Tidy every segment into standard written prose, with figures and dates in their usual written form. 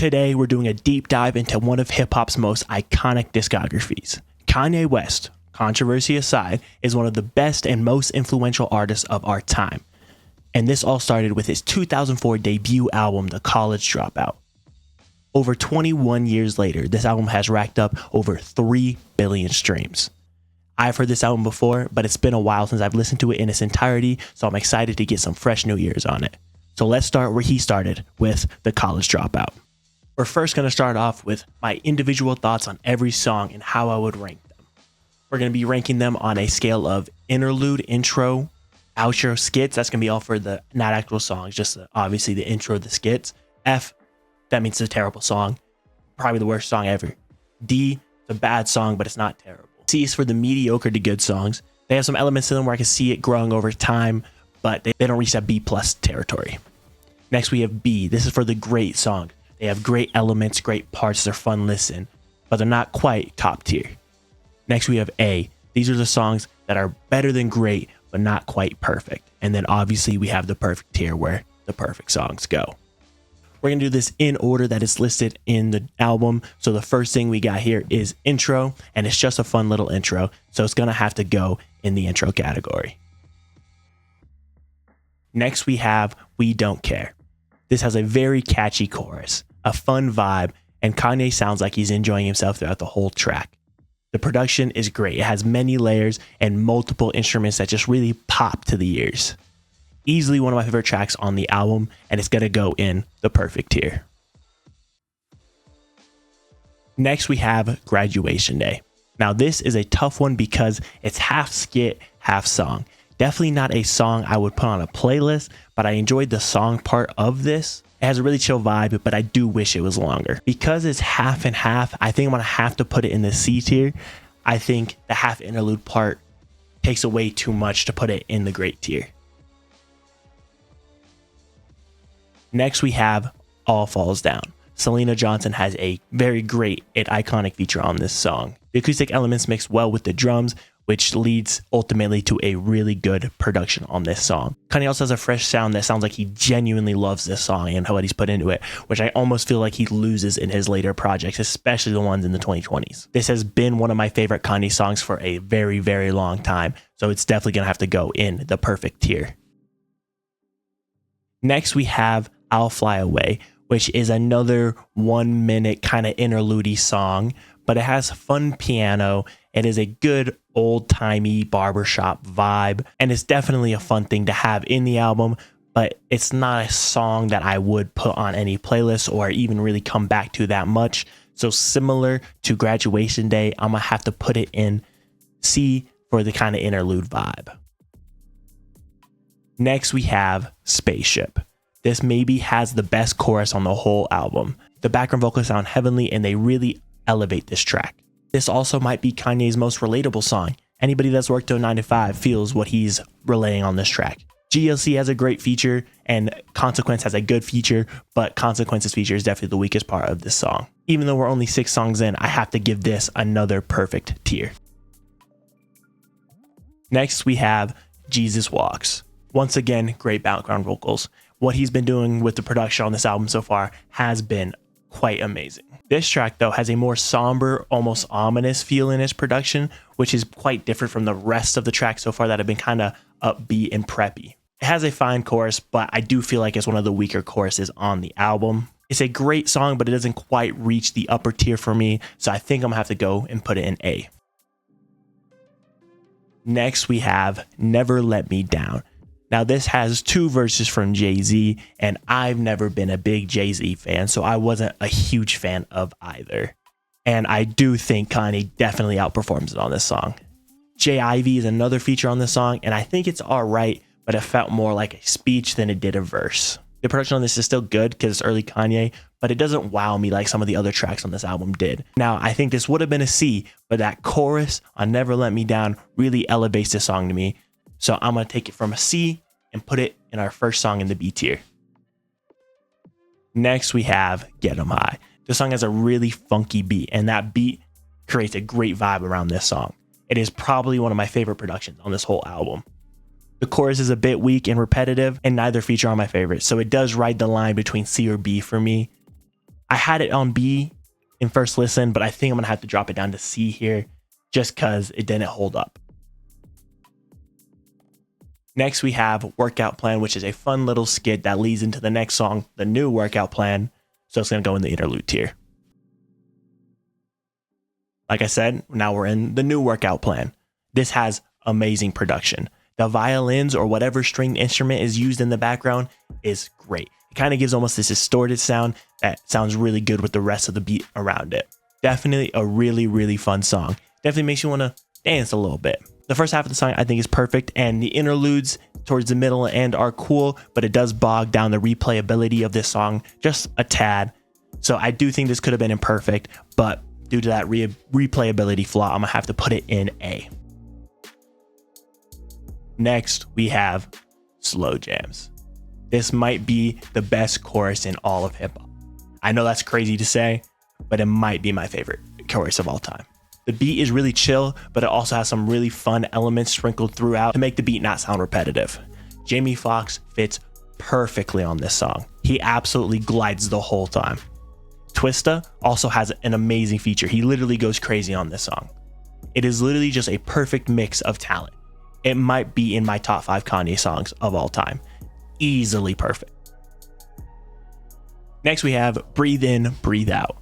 Today, we're doing a deep dive into one of hip-hop's most iconic discographies. Kanye West, controversy aside, is one of the best and most influential artists of our time. And this all started with his 2004 debut album, The College Dropout. Over 21 years later, this album has racked up over 3 billion streams. I've heard this album before, but it's been a while since I've listened to it in its entirety, so I'm excited to get some fresh new ears on it. So let's start where he started, with The College Dropout. We're first going to start off with my individual thoughts on every song and how I would rank them. We're going to be ranking them on a scale of interlude, intro, outro, skits. That's going to be all for the not actual songs, just obviously the intro, the skits. F, that means it's a terrible song. Probably the worst song ever. D, it's a bad song, but it's not terrible. C is for the mediocre to good songs. They have some elements to them where I can see it growing over time, but they don't reach that B plus territory. Next, we have B. This is for the great song. They have great elements, great parts, they're fun listen, but they're not quite top tier. Next, we have A. These are the songs that are better than great, but not quite perfect. And then obviously we have the perfect tier where the perfect songs go. We're going to do this in order that is listed in the album. So the first thing we got here is intro, and it's just a fun little intro. So it's going to have to go in the intro category. Next, we have We Don't Care. This has a very catchy chorus, a fun vibe, and Kanye sounds like he's enjoying himself throughout the whole track. The production is great. It has many layers and multiple instruments that just really pop to the ears. Easily one of my favorite tracks on the album, and it's going to go in the perfect tier. Next, we have Graduation Day. Now, this is a tough one because it's half skit, half song. Definitely not a song I would put on a playlist, but I enjoyed the song part of this. It has a really chill vibe, but I do wish it was longer. Because it's half and half, I think I'm going to have to put it in the C tier. I think the half interlude part takes away too much to put it in the great tier. Next, we have All Falls Down. Selena Johnson has a very great and iconic feature on this song. The acoustic elements mix well with the drums, which leads ultimately to a really good production on this song. Kanye also has a fresh sound that sounds like he genuinely loves this song and what he's put into it, which I almost feel like he loses in his later projects, especially the ones in the 2020s. This has been one of my favorite Kanye songs for a very, very long time, so it's definitely going to have to go in the perfect tier. Next, we have I'll Fly Away, which is another 1 minute kind of interlude song, but it has fun piano. It is a good old-timey barbershop vibe, and it's definitely a fun thing to have in the album, but it's not a song that I would put on any playlist or even really come back to that much. So similar to Graduation Day, I'm going to have to put it in C for the kind of interlude vibe. Next, we have Spaceship. This maybe has the best chorus on the whole album. The background vocals sound heavenly, and they really elevate this track. This also might be Kanye's most relatable song. Anybody that's worked a 9 to 5 feels what he's relaying on this track. GLC has a great feature, and Consequence has a good feature, but Consequence's feature is definitely the weakest part of this song. Even though we're only 6 songs in, I have to give this another perfect tier. Next, we have Jesus Walks. Once again, great background vocals. What he's been doing with the production on this album so far has been quite amazing. This track, though, has a more somber, almost ominous feel in its production, which is quite different from the rest of the tracks so far that have been kind of upbeat and preppy. It has a fine chorus, but I do feel like it's one of the weaker choruses on the album. It's a great song, but it doesn't quite reach the upper tier for me, so I think I'm gonna have to go and put it in A. Next, we have Never Let Me Down. Now, this has 2 verses from Jay-Z, and I've never been a big Jay-Z fan, so I wasn't a huge fan of either. And I do think Kanye definitely outperforms it on this song. Jay Ivy is another feature on this song, and I think it's all right, but it felt more like a speech than it did a verse. The production on this is still good because it's early Kanye, but it doesn't wow me like some of the other tracks on this album did. Now, I think this would have been a C, but that chorus on Never Let Me Down really elevates this song to me. So I'm going to take it from a C and put it in our first song in the B tier. Next, we have Get 'Em High. This song has a really funky beat, and that beat creates a great vibe around this song. It is probably one of my favorite productions on this whole album. The chorus is a bit weak and repetitive, and neither feature are my favorites, so it does ride the line between C or B for me. I had it on B in first listen, but I think I'm gonna have to drop it down to C here just because it didn't hold up. Next, we have Workout Plan, which is a fun little skit that leads into the next song, the new Workout Plan. So it's going to go in the interlude tier. Like I said, now we're in the new Workout Plan. This has amazing production. The violins or whatever stringed instrument is used in the background is great. It kind of gives almost this distorted sound that sounds really good with the rest of the beat around it. Definitely a really, really fun song. Definitely makes you want to dance a little bit. The first half of the song I think is perfect, and the interludes towards the middle and end are cool, but it does bog down the replayability of this song just a tad. So I do think this could have been imperfect, but due to that replayability flaw, I'm gonna have to put it in A. Next, we have Slow Jams. This might be the best chorus in all of hip hop. I know that's crazy to say, but it might be my favorite chorus of all time. The beat is really chill, but it also has some really fun elements sprinkled throughout to make the beat not sound repetitive. Jamie Foxx fits perfectly on this song. He absolutely glides the whole time. Twista also has an amazing feature. He literally goes crazy on this song. It is literally just a perfect mix of talent. It might be in my top 5 Kanye songs of all time. Easily perfect. Next we have Breathe In, Breathe Out.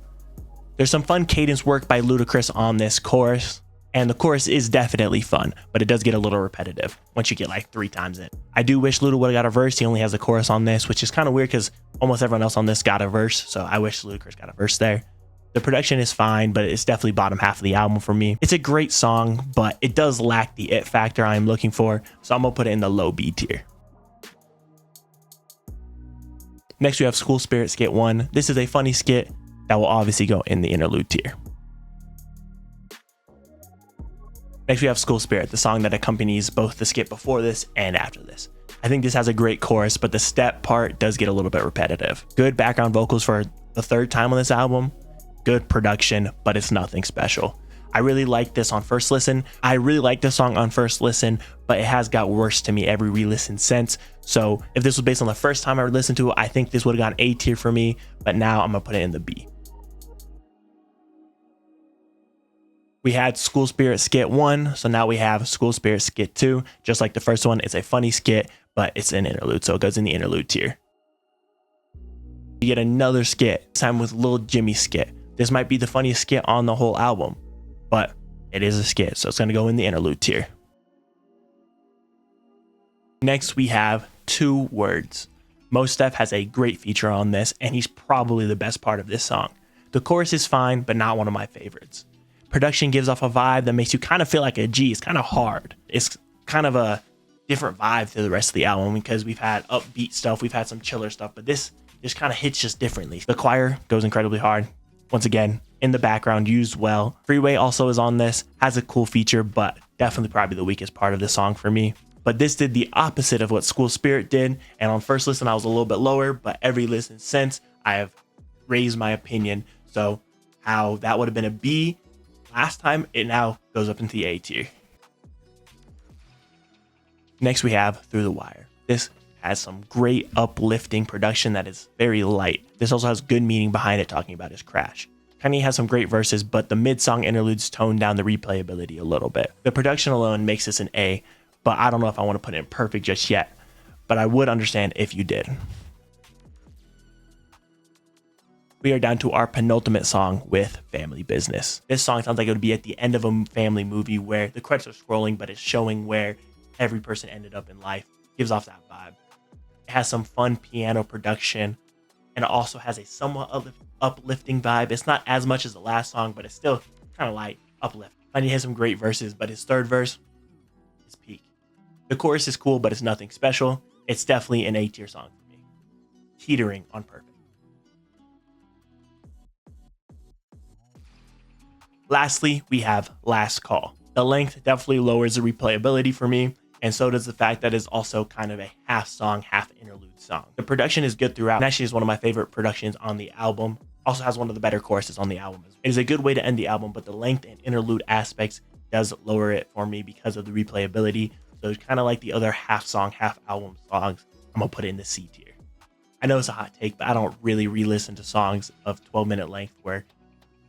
There's some fun cadence work by Ludacris on this chorus, and the chorus is definitely fun, but it does get a little repetitive once you get like 3 times in. I do wish Luda would have got a verse. He only has a chorus on this, which is kind of weird because almost everyone else on this got a verse, so I wish Ludacris got a verse there. The production is fine, but it's definitely bottom half of the album for me. It's a great song, but it does lack the it factor I'm looking for, so I'm gonna put it in the low B tier. Next we have School Spirit Skit 1. This is a funny skit that will obviously go in the interlude tier. Next we have School Spirit, the song that accompanies both the skit before this and after this. I think this has a great chorus, but the step part does get a little bit repetitive. Good background vocals for the 3rd time on this album. Good production, but it's nothing special. I really like this on first listen. I really like this song on first listen, but it has got worse to me every re-listen since. So if this was based on the first time I listened to it, I think this would have gone A tier for me, but now I'm gonna put it in the B. We had School Spirit Skit 1, so now we have School Spirit Skit 2. Just like the first one, it's a funny skit, but it's an interlude, so it goes in the interlude tier. We get another skit, this time with Lil Jimmy's skit. This might be the funniest skit on the whole album, but it is a skit, so it's going to go in the interlude tier. Next, we have 2 Words. Mos Def has a great feature on this, and he's probably the best part of this song. The chorus is fine, but not one of my favorites. Production gives off a vibe that makes you kind of feel like a G. It's kind of hard. It's kind of a different vibe to the rest of the album because we've had upbeat stuff, we've had some chiller stuff, but this just kind of hits just differently. The choir goes incredibly hard. Once again, in the background, used well. Freeway also is on this, has a cool feature, but definitely probably the weakest part of the song for me. But this did the opposite of what School Spirit did, and on first listen I was a little bit lower, but every listen since I have raised my opinion. So how that would have been a B last time, it now goes up into the A tier. Next we have Through the Wire. This has some great uplifting production that is very light. This also has good meaning behind it, talking about his crash. Kanye has some great verses, but the mid-song interludes tone down the replayability a little bit. The production alone makes this an A, but I don't know if I want to put it in perfect just yet, but I would understand if you did. We are down to our penultimate song with Family Business. This song sounds like it would be at the end of a family movie where the credits are scrolling, but it's showing where every person ended up in life. Gives off that vibe. It has some fun piano production, and it also has a somewhat uplifting vibe. It's not as much as the last song, but it's still kind of like uplift. Kanye has some great verses, but his 3rd verse is peak. The chorus is cool, but it's nothing special. It's definitely an A tier song for me. Teetering on perfect. Lastly, we have Last Call. The length definitely lowers the replayability for me, and so does the fact that it's also kind of a half song, half interlude song. The production is good throughout, and actually is one of my favorite productions on the album. Also has one of the better choruses on the album. It is a good way to end the album, but the length and interlude aspects does lower it for me because of the replayability. So it's kind of like the other half song, half album songs. I'm gonna put it in the C tier. I know it's a hot take, but I don't really re-listen to songs of 12-minute length where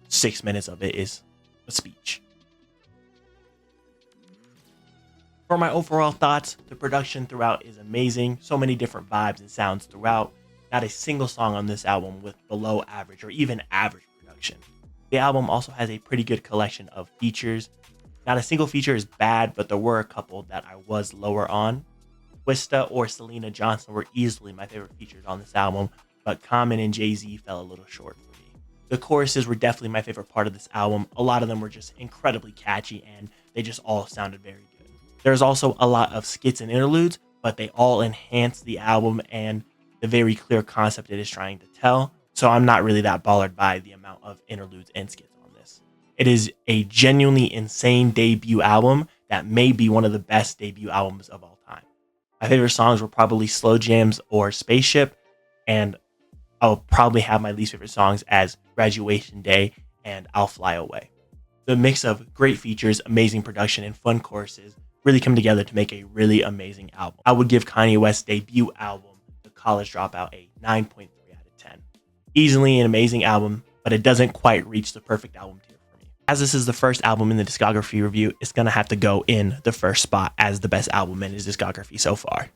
6 minutes of it is a speech. For my overall thoughts, the production throughout is amazing. So many different vibes and sounds throughout. Not a single song on this album with below average or even average production. The album also has a pretty good collection of features. Not a single feature is bad, but there were a couple that I was lower on. Twista or Selena Johnson were easily my favorite features on this album, but Common and Jay-Z fell a little short for me. The choruses were definitely my favorite part of this album. A lot of them were just incredibly catchy and they just all sounded very good. There's also a lot of skits and interludes, but they all enhance the album and the very clear concept it is trying to tell. So I'm not really that bothered by the amount of interludes and skits on this. It is a genuinely insane debut album that may be one of the best debut albums of all time. My favorite songs were probably Slow Jams or Spaceship, and I'll probably have my least favorite songs as Graduation Day and I'll Fly Away. The mix of great features, amazing production, and fun choruses really come together to make a really amazing album. I would give Kanye West's debut album, The College Dropout, a 9.3 out of 10. Easily an amazing album, but it doesn't quite reach the perfect album tier for me. As this is the first album in the discography review, it's gonna have to go in the first spot as the best album in his discography so far.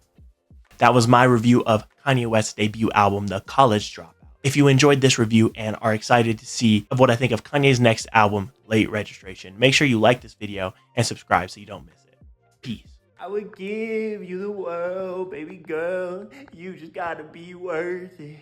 That was my review of Kanye West's debut album, The College Dropout. If you enjoyed this review and are excited to see what I think of Kanye's next album, Late Registration, make sure you like this video and subscribe so you don't miss it. Peace. I would give you the world, baby girl. You just gotta be worth it.